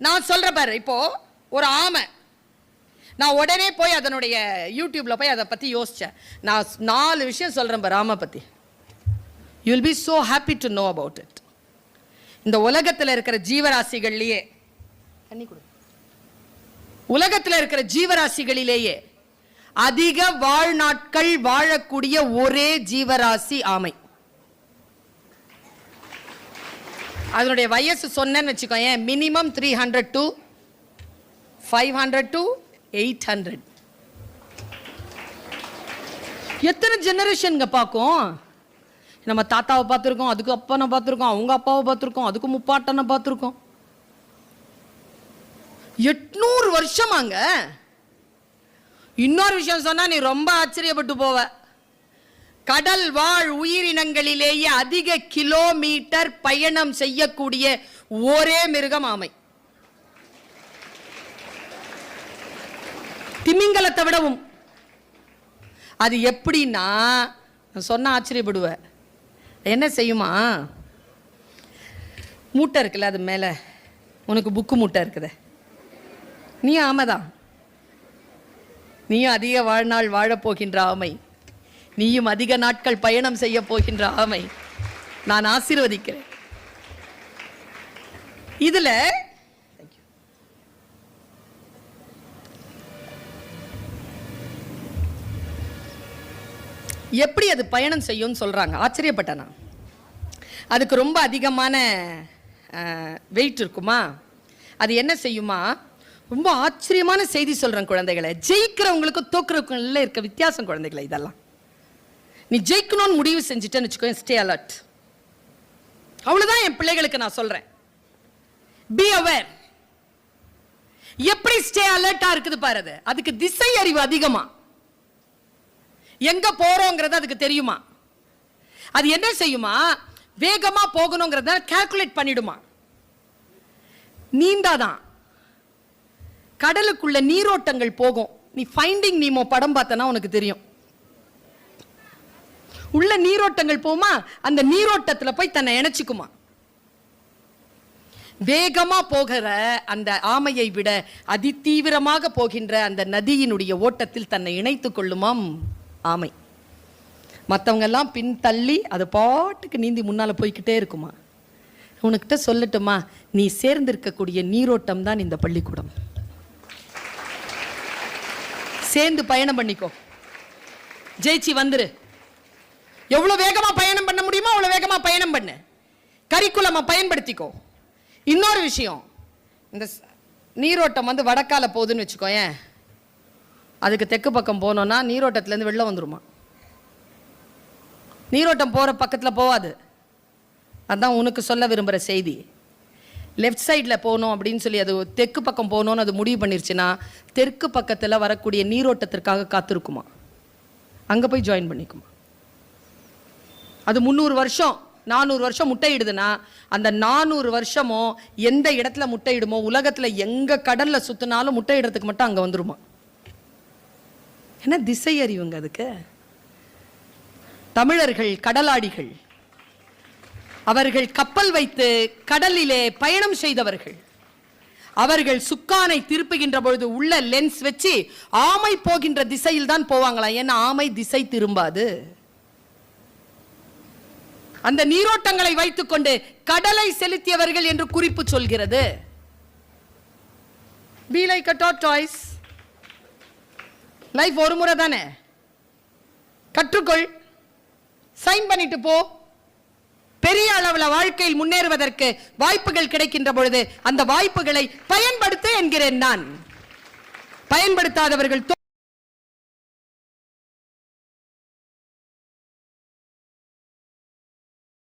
நான் சொல்ற பாரு, இப்போ ஒரு ஆமை, நான் உடனே போய் அதனுடைய யூடியூப்ல போய் அதை பத்தி யோசிச்சேன். நான் 4 விஷயம் சொல்றேன் பாரு ஆமை பத்தி. You will be so happy to know about it. இந்த உலகத்தில் இருக்கிற ஜீவராசிகள்லயே உலகத்தில் இருக்கிற ஜீவராசிகளிலேயே அதிக வாழ்நாட்கள் வாழக்கூடிய ஒரே ஜீவராசி ஆமை. அதனுடைய வயசு சொன்னேன்னு வச்சுக்கோங்க, மினிமம் 300 to 500 to 800. எத்தனை ஜெனரேஷன்ங்க பார்க்கும்? நம்ம தாத்தாவை பார்த்துருக்கோம், அதுக்கு அப்பனை பார்த்துருக்கோம், அவங்க அப்பாவை பார்த்துருக்கோம், அதுக்கு முப்பாட்டனை பார்த்துருக்கோம். 800 வருஷமாங்க. இன்னொரு விஷயம் சொன்னா நீ ரொம்ப ஆச்சரியப்பட்டு போவ. கடல் வாழ் உயிரினங்களிலேயே அதிக கிலோமீட்டர் பயணம் செய்யக்கூடிய ஒரே மிருகம் ஆமை. திமிங்கலத்தை விடவும். அது எப்படின்னா, சொன்ன ஆச்சரியப்படுவ. என்ன செய்யுமா, மூட்டை இருக்குல்ல அது மேல, உனக்கு புக்கு மூட்டை இருக்குது, நீ ஆமைதான். நீயும் அதிக வாழ்நாள் வாழப்போகின்ற ஆமை, நீயும் அதிக நாட்கள் பயணம் செய்ய போகின்ற ஆமை. நான் ஆசீர்வதிக்கிறேன். இதுல எப்படி அது பயணம் செய்யும் சொல்றாங்க. ஆச்சரியப்பட்டேன். அதுக்கு ரொம்ப அதிகமான வெயிட் இருக்குமா? அது என்ன செய்யுமா? ரொம்ப ஆச்சரியமான செய்தி சொல்றேன் குழந்தைகளை. ஜெயிக்கிறவங்களுக்கு தோக்குறவங்கள இருக்க வித்தியாசம் குழந்தைகளை. இதெல்லாம் நீ ஜெயிக்கணும்னு முடிவு செஞ்சுட்டேன்னு வச்சுக்கோ, ஸ்டே அலர்ட். அவ்வளவுதான் என் பிள்ளைகளுக்கு நான் சொல்றேன். Be aware. எப்படி ஸ்டே அலர்ட்டா இருக்குது பாரு. அதுக்கு திசை அறிவு அதிகமா. எங்க போறோங்கிறது அதுக்கு தெரியுமா? அது என்ன செய்யுமா? வேகமா போகணுங்கிறத கால்குலேட் பண்ணிடுமா. நீந்தாதான் கடலுக்குள்ள நீரோட்டங்கள் போகும். நீ ஃபைண்டிங் நீமோ படம் பார்த்தனா உனக்கு தெரியும். உள்ள நீரோட்டங்கள் போமா, அந்த நீரோட்டத்துல போய் தன்னை இணைச்சுக்குமா. வேகமா போகிற அந்த ஆமையை விட அதிதீவிரமாக போகின்ற அந்த நதியினுடைய ஓட்டத்தில் தன்னை இணைத்துக் கொள்ளுமாம் ஆமை. மற்றவங்க எல்லாம் பின் தள்ளி அது பாட்டுக்கு நீந்தி முன்னால போய்கிட்டே இருக்குமா. உனக்கிட்ட சொல்லட்டுமா, நீ சேர்ந்திருக்கக்கூடிய நீரோட்டம் தான் இந்த பள்ளிக்கூடம். சேர்ந்து பயணம் பண்ணிக்கோ, ஜெயிச்சு வந்துரு. எவ்வளவு வேகமா பயணம் பண்ண முடியுமோ அவ்வளவு வேகமா பயணம் பண்ணு. கரிக்குலமா பயன்படுத்திக்கோ. இன்னொரு விஷயம், இந்த நீரோட்டம் வந்து வடக்கால போகுதுன்னு வச்சுக்கோயேன், அதுக்கு தெற்கு பக்கம் போனோம்னா நீரோட்டத்திலேருந்து வெளில வந்துருமா. நீரோட்டம் போகிற பக்கத்தில் போகாது. அதுதான் உனக்கு சொல்ல விரும்புகிற செய்தி. லெஃப்ட் சைடில் போகணும் அப்படின்னு சொல்லி அது தெற்கு பக்கம் போகணும்னு அது முடிவு பண்ணிருச்சுன்னா தெற்கு பக்கத்தில் வரக்கூடிய நீரோட்டத்திற்காக காத்திருக்குமா. அங்கே போய் ஜாயின் பண்ணிக்குமா. அது 300 வருஷம் 400 வருஷம் முட்டையிடுதுன்னா அந்த 400 வருஷமும் எந்த இடத்துல முட்டையிடுமோ உலகத்தில் எங்கே கடலில் சுற்றினாலும் முட்டையிடுறதுக்கு மட்டும் அங்கே வந்துருமா. என்ன திசை அறிவுங்க அதுக்கு. தமிழர்கள் கடலாடிகள். அவர்கள் கப்பல் வைத்து கடலிலே பயணம் செய்தவர்கள். அவர்கள் சுக்கானை திருப்புகின்ற பொழுது உள்ள லென்ஸ் வச்சு ஆமை போகின்ற திசையில் தான் போவாங்களா. ஏன்னா ஆமை திசை திரும்பாது. அந்த நீரோட்டங்களை வைத்துக் கொண்டு கடலை செலுத்தியவர்கள் என்று குறிப்பு சொல்கிறது. Be like a tortoise. Life ஒரு முறை தானே. கற்றுக்கொள், சைன் பண்ணிட்டு போ. பெரிய அளவில் வாழ்க்கையில் முன்னேறுவதற்கு வாய்ப்புகள் கிடைக்கின்ற பொழுது அந்த வாய்ப்புகளை பயன்படுத்த என்கிறேன் நான். பயன்படுத்தாதவர்கள்